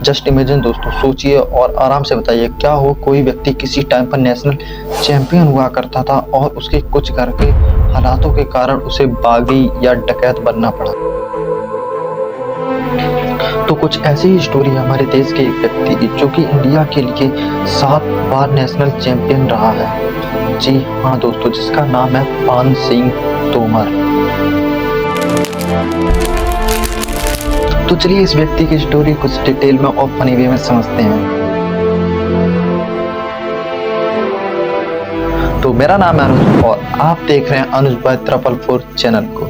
Just imagine दोस्तों, सोचिए और आराम से बताइए, क्या हो कोई व्यक्ति किसी टाइम पर नेशनल चैंपियन हुआ करता था और उसके कुछ घर के हालातों के कारण उसे बागी या डकैत बनना पड़ा। तो कुछ ऐसी ही स्टोरी हमारे देश के एक व्यक्ति की, जो कि इंडिया के लिए 7 बार नेशनल चैंपियन रहा है। जी हाँ दोस्तों, जिसका नाम है पान सिंह तोमर। तो चलिए इस व्यक्ति की स्टोरी कुछ डिटेल में और फनी वे में समझते हैं। तो मेरा नाम है अनुज और आप देख रहे हैं अनुज बाय 444 चैनल को।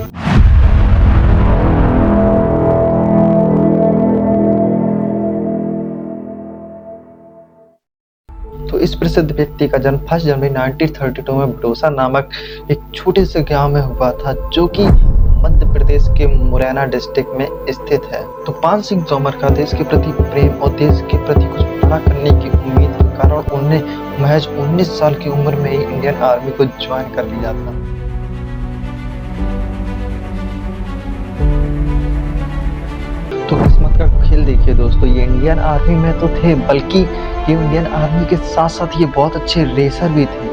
तो इस प्रसिद्ध व्यक्ति का जन्म 1 जनवरी 1932 में बड़ौसा नामक एक छोटे से गांव में हुआ था, जो कि मध्य प्रदेश के मुरैना डिस्ट्रिक्ट में स्थित है। तो पान सिंह तोमर का देश के प्रति प्रेम और देश के प्रति कुछ बड़ा करने की उम्मीद के कारण उन्होंने महज 19 साल की उम्र में ही इंडियन आर्मी को ज्वाइन कर लिया था। तो किस्मत का खेल देखिए दोस्तों, ये इंडियन आर्मी में तो थे, बल्कि ये इंडियन आर्मी के साथ साथ ये बहुत अच्छे रेसर भी थे।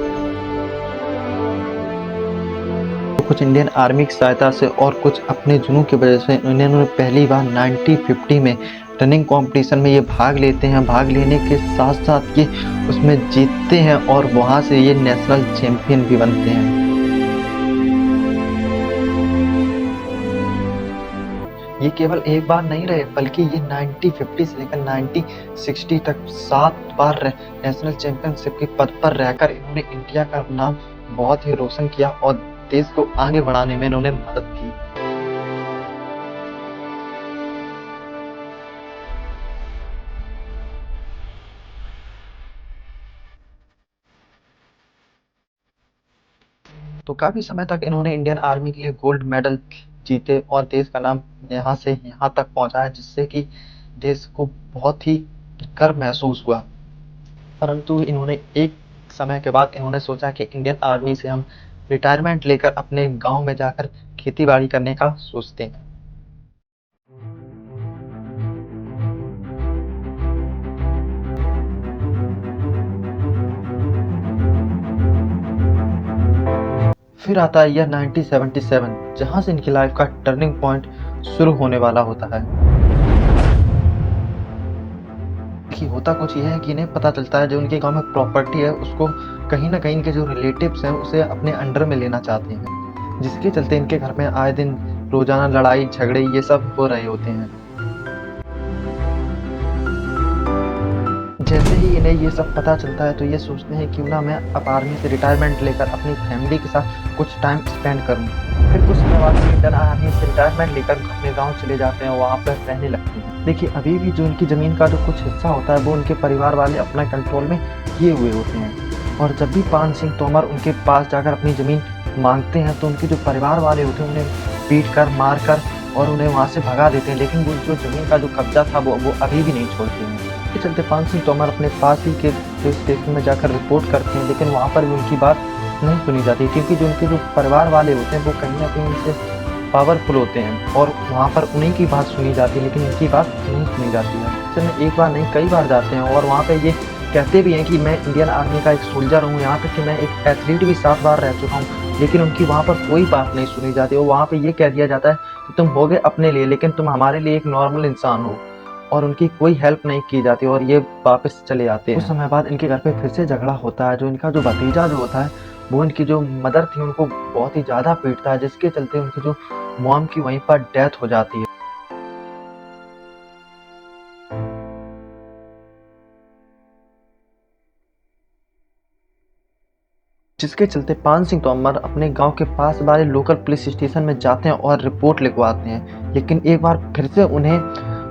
कुछ इंडियन आर्मी की सहायता से और कुछ अपने जुनून की वजह से इन्होंने पहली बार 1950 में रनिंग कंपटीशन में ये भाग लेते हैं। भाग लेने के साथ साथ ये उसमें जीतते हैं और वहाँ से ये नेशनल चैंपियन भी बनते हैं। ये केवल एक बार नहीं रहे, बल्कि ये 1950 से लेकर 1960 तक 7 बार नेशनल चैंपियनशिप के पद पर रहकर इन्होंने इंडिया का नाम बहुत ही रोशन किया और देश को आगे बढ़ाने में इन्होंने मदद की। तो काफी समय तक इन्होंने इंडियन आर्मी के लिए गोल्ड मेडल जीते और देश का नाम यहाँ से यहाँ तक पहुँचाया, जिससे कि देश को बहुत ही गर्व महसूस हुआ। परंतु इन्होंने एक समय के बाद इन्होंने सोचा कि इंडियन आर्मी से हम रिटायरमेंट लेकर अपने गांव में जाकर खेती बाड़ी करने का सोचते हैं। फिर आता है ईयर 1977, जहां से इनकी लाइफ का टर्निंग पॉइंट शुरू होने वाला होता है। कि होता कुछ यह है कि इन्हें पता चलता है जो उनके गांव में प्रॉपर्टी है उसको कहीं ना कहीं इनके जो रिलेटिव्स हैं उसे अपने अंडर में लेना चाहते हैं, जिसके चलते इनके घर में आए दिन रोजाना लड़ाई झगड़े ये सब हो रहे होते हैं। जैसे ही इन्हें ये सब पता चलता है तो ये सोचते हैं क्यों ना मैं अब आर्मी से रिटायरमेंट लेकर अपनी फैमिली के साथ कुछ टाइम स्पेंड करूं। फिर कुछ समय बाद इंडियन आर्मी से रिटायरमेंट लेकर अपने गांव चले जाते हैं और वहाँ पर रहने लगते हैं। देखिए अभी भी जो उनकी ज़मीन का जो कुछ हिस्सा होता है वो उनके परिवार वाले अपना कंट्रोल में किए हुए होते हैं, और जब भी पान सिंह तोमर उनके पास जाकर अपनी ज़मीन मांगते हैं तो उनके जो परिवार वाले होते हैं उन्हें पीट कर मार कर और उन्हें वहाँ से भगा देते हैं, लेकिन वो जो ज़मीन का जो कब्जा था वो अभी भी नहीं छोड़ते हैं। इसके चलते पान सिंह तोमर अपने पास ही के पुलिस स्टेशन में जाकर रिपोर्ट करते हैं, लेकिन वहाँ पर भी उनकी बात नहीं सुनी जाती, क्योंकि जो उनके जो परिवार वाले होते हैं वो कहीं ना कहीं उनसे पावरफुल होते हैं और वहाँ पर उन्हीं की बात सुनी जाती है, लेकिन इनकी बात नहीं सुनी जाती है। इसमें एक बार नहीं कई बार जाते हैं और वहाँ पे ये कहते भी हैं कि मैं इंडियन आर्मी का एक सोल्जर हूँ, यहाँ तक कि मैं एक एथलीट भी 7 बार रह चुका हूँ, लेकिन उनकी वहाँ पर कोई बात नहीं सुनी जाती। और वहाँ पे ये कह दिया जाता है कि तुम होगे अपने लिए, लेकिन तुम हमारे लिए एक नॉर्मल इंसान हो, और उनकी कोई हेल्प नहीं की जाती और ये वापस चले आते हैं। कुछ समय बाद इनके घर पे फिर से झगड़ा होता है। जो इनका जो भतीजा जो होता है वो इनकी जो मदर थी उनको बहुत ही ज़्यादा पीटता है, जिसके चलते उनकी जो मॉम की वहीं पर डेथ हो जाती है। जिसके चलते पान सिंह तोमर अपने गांव के पास वाले लोकल पुलिस स्टेशन में जाते हैं और रिपोर्ट लिखवाते हैं, लेकिन एक बार फिर से उन्हें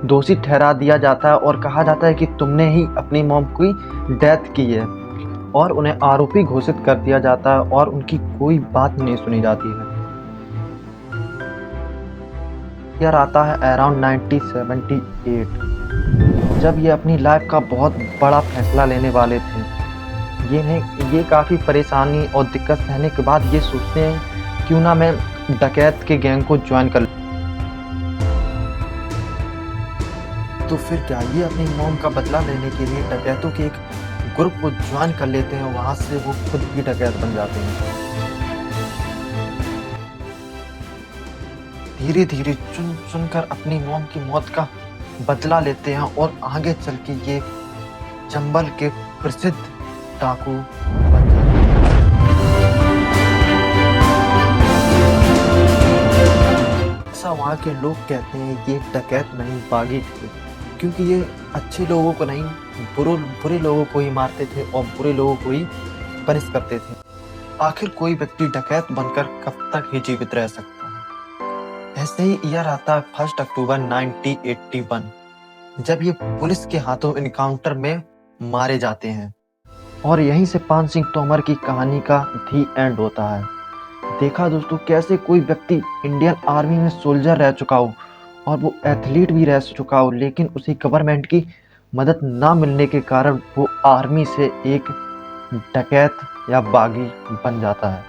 दोषी ठहरा दिया जाता है और कहा जाता है कि तुमने ही अपनी मॉम की डेथ की है, और उन्हें आरोपी घोषित कर दिया जाता है और उनकी कोई बात नहीं सुनी जाती है। ईयर आता है अराउंड 1978, जब ये अपनी लाइफ का बहुत बड़ा फैसला लेने वाले थे। ये काफ़ी परेशानी और दिक्कत सहने के बाद ये सोचते हैं क्यों ना मैं डकैत के गैंग को ज्वाइन कर लूं। तो फिर क्या ये अपनी मॉम का बदला लेने के लिए डकैतों के एक ग्रुप को ज्वाइन कर लेते हैं, वहां से वो खुद भी डकैत बन जाते हैं। धीरे धीरे चुन चुनकर अपनी मॉम की मौत का बदला लेते हैं और आगे चल के ये चंबल के प्रसिद्ध डाकू बन जाते हैं। ऐसा वहाँ के लोग कहते हैं ये डकैत नहीं बागी थे, क्योंकि ये अच्छे लोगों को नहीं बुरे लोगों को ही मारते थे और बुरे लोगों को ही पनिश करते थे। आखिर कोई व्यक्ति डकैत बनकर कब तक ही जीवित रह सकता है। ऐसे ही ईयर आता है 1 अक्टूबर 1981, जब ये पुलिस के हाथों इनकाउंटर में मारे जाते हैं और यहीं से पान सिंह तोमर की कहानी का दी एंड होता है। देखा दोस्तों, कैसे कोई व्यक्ति इंडियन आर्मी में सोल्जर रह चुका हो और वो एथलीट भी रह चुका हो, लेकिन उसे गवर्नमेंट की मदद ना मिलने के कारण वो आर्मी से एक डकैत या बागी बन जाता है।